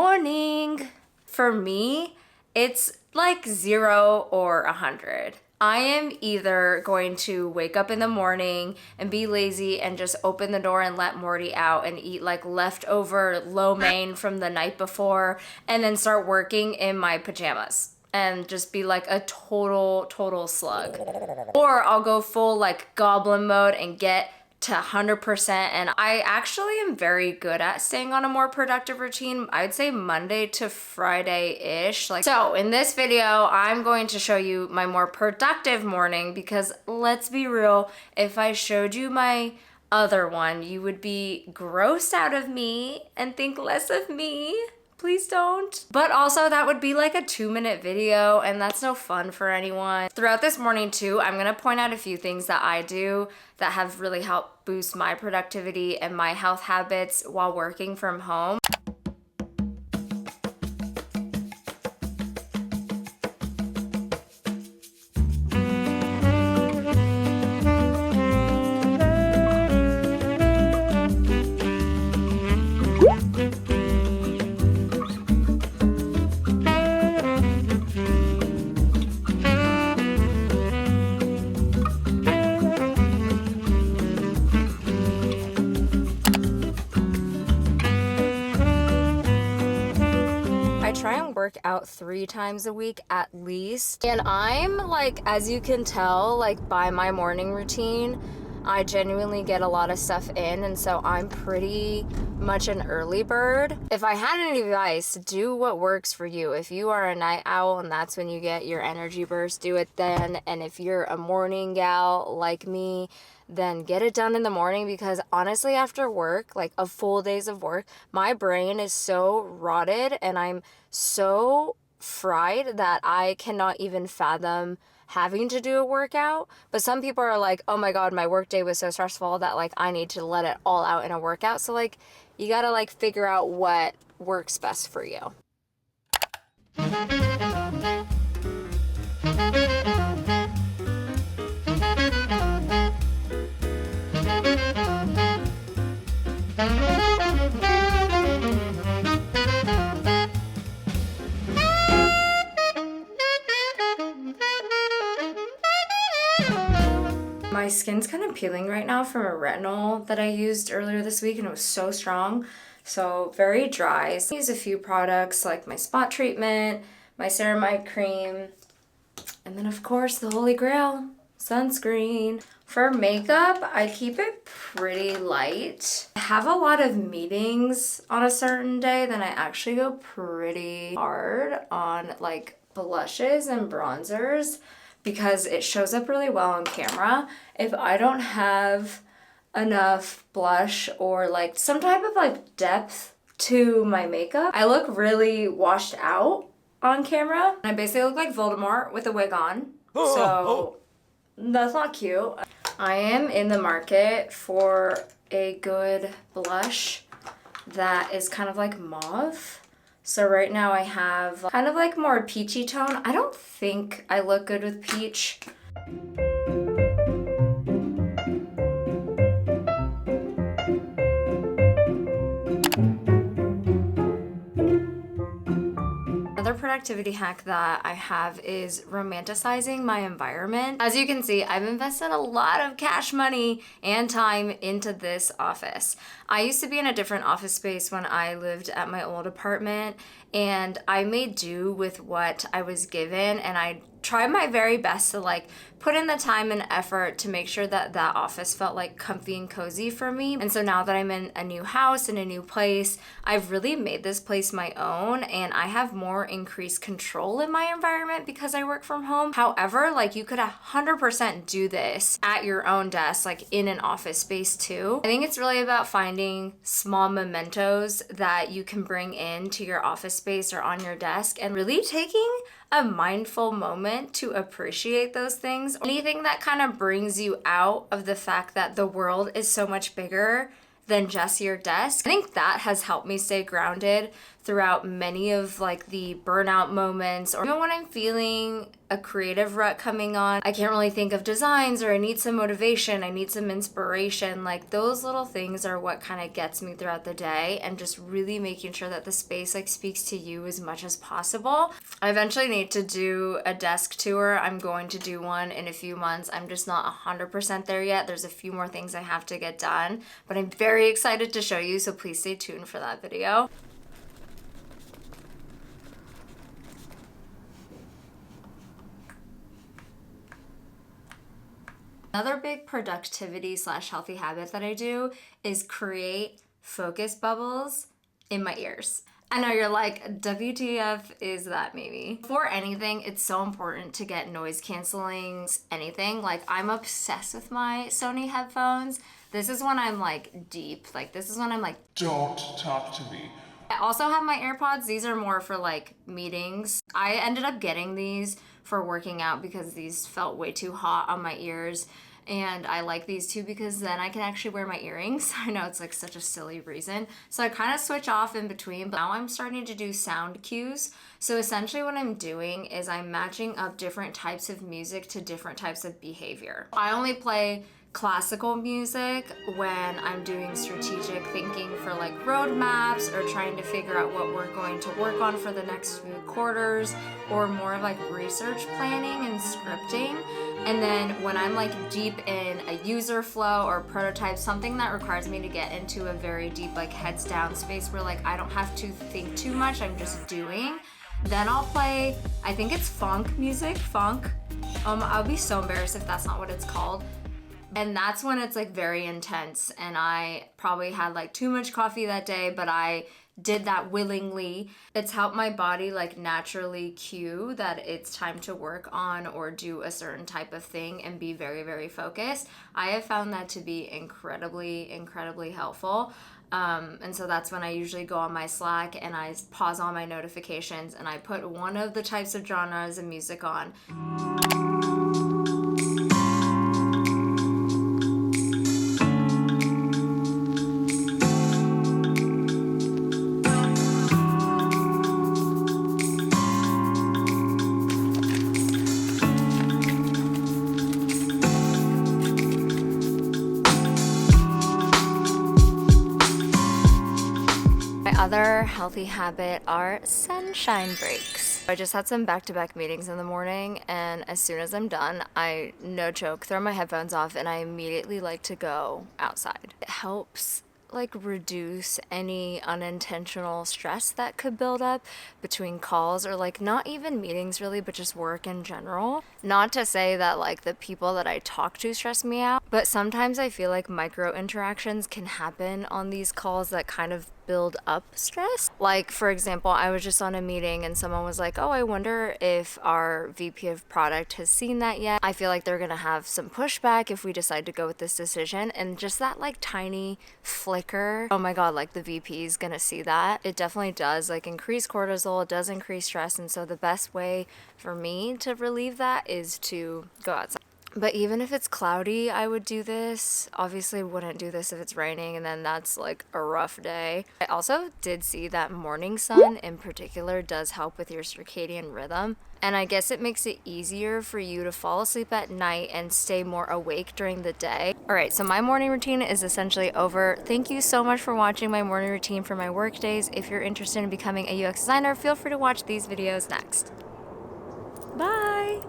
morning. For me, it's like 0 or 100. I am either going to wake up in the morning and be lazy and just open the door and let Morty out and eat like leftover lo mein from the night before and then start working in my pajamas and just be like a total slug. Or I'll go full like goblin mode and get to 100%, and I actually am very good at staying on a more productive routine. I'd say Monday to Friday-ish. So in this video, I'm going to show you my more productive morning because let's be real, if I showed you my other one, you would be grossed out of me and think less of me. Please don't. But also that would be like a 2-minute video and that's no fun for anyone. Throughout this morning too, I'm gonna point out a few things that I do that have really helped boost my productivity and my health habits while working from home. Try and work out 3 times a week at least. And I'm like, as you can tell, like by my morning routine, I genuinely get a lot of stuff in, and so I'm pretty much an early bird. If I had any advice, do what works for you. If you are a night owl and that's when you get your energy burst, do it then. And if you're a morning gal like me, then get it done in the morning, because honestly after work, like a full days of work, my brain is so rotted and I'm so fried that I cannot even fathom having to do a workout. But some people are like, oh my god, my work day was so stressful that like I need to let it all out in a workout. So like you gotta like figure out what works best for you. My skin's kind of peeling right now from a retinol that I used earlier this week and it was so strong. So very dry. So I use a few products like my spot treatment, my ceramide cream, and then of course the holy grail, sunscreen. For makeup, I keep it pretty light. I have a lot of meetings on a certain day, then I actually go pretty hard on like blushes and bronzers, because it shows up really well on camera. If I don't have enough blush or like some type of like depth to my makeup, I look really washed out on camera. I basically look like Voldemort with a wig on. So that's not cute. I am in the market for a good blush that is kind of like mauve. So right now I have kind of like more peachy tone. I don't think I look good with peach. Another productivity hack that I have is romanticizing my environment. As you can see, I've invested a lot of cash money and time into this office. I used to be in a different office space when I lived at my old apartment, and I made do with what I was given, and I tried my very best to like put in the time and effort to make sure that that office felt like comfy and cozy for me. And so now that I'm in a new house, in a new place, I've really made this place my own, and I have more increased control in my environment because I work from home. However, like you could 100% do this at your own desk, like in an office space too. I think it's really about finding small mementos that you can bring into your office space or on your desk and really taking a mindful moment to appreciate those things. Anything that kind of brings you out of the fact that the world is so much bigger than just your desk. I think that has helped me stay grounded throughout many of like the burnout moments, or even when I'm feeling a creative rut coming on, I can't really think of designs, or I need some motivation, I need some inspiration. Like those little things are what kind of gets me throughout the day, and just really making sure that the space like speaks to you as much as possible. I eventually need to do a desk tour. I'm going to do one in a few months. I'm just not 100% there yet. There's a few more things I have to get done, but I'm very excited to show you, so please stay tuned for that video. Another big productivity / healthy habit that I do is create focus bubbles in my ears. I know you're like, WTF is that, maybe? For anything, it's so important to get noise canceling anything. Like, I'm obsessed with my Sony headphones. This is when I'm like deep. Like, this is when I'm like, don't talk to me. I also have my AirPods. These are more for like meetings. I ended up getting these for working out because these felt way too hot on my ears. And I like these too because then I can actually wear my earrings. I know it's like such a silly reason. So I kind of switch off in between, but now I'm starting to do sound cues. So essentially what I'm doing is I'm matching up different types of music to different types of behavior. I only play classical music when I'm doing strategic thinking for like roadmaps, or trying to figure out what we're going to work on for the next few quarters, or more like research planning and scripting. And then when I'm like deep in a user flow or prototype, something that requires me to get into a very deep like heads down space where like I don't have to think too much, I'm just doing, then I'll play, I think it's funk music, funk. I'll be so embarrassed if that's not what it's called. And that's when it's like very intense, and I probably had like too much coffee that day, but I did that willingly. It's helped my body like naturally cue that it's time to work on or do a certain type of thing and be very, very focused. I have found that to be incredibly, incredibly helpful. And so that's when I usually go on my Slack and I pause all my notifications and I put one of the types of genres of music on. Other healthy habit are sunshine breaks. I just had some back-to-back meetings in the morning, and as soon as I'm done, I, no joke, throw my headphones off and I immediately like to go outside. It helps like reduce any unintentional stress that could build up between calls, or like not even meetings really, but just work in general. Not to say that like the people that I talk to stress me out, but sometimes I feel like micro interactions can happen on these calls that kind of build up stress. Like, for example, I was just on a meeting and someone was like, oh, I wonder if our VP of product has seen that yet. I feel like they're gonna have some pushback if we decide to go with this decision. And just that like tiny flicker, oh my god, like the VP is gonna see that. It definitely does like increase cortisol, it does increase stress. And so the best way for me to relieve that is to go outside. But even if it's cloudy, I would do this. Obviously wouldn't do this if it's raining, and then that's like a rough day. I also did see that morning sun in particular does help with your circadian rhythm. And I guess it makes it easier for you to fall asleep at night and stay more awake during the day. All right, so my morning routine is essentially over. Thank you so much for watching my morning routine for my work days. If you're interested in becoming a UX designer, feel free to watch these videos next. Bye!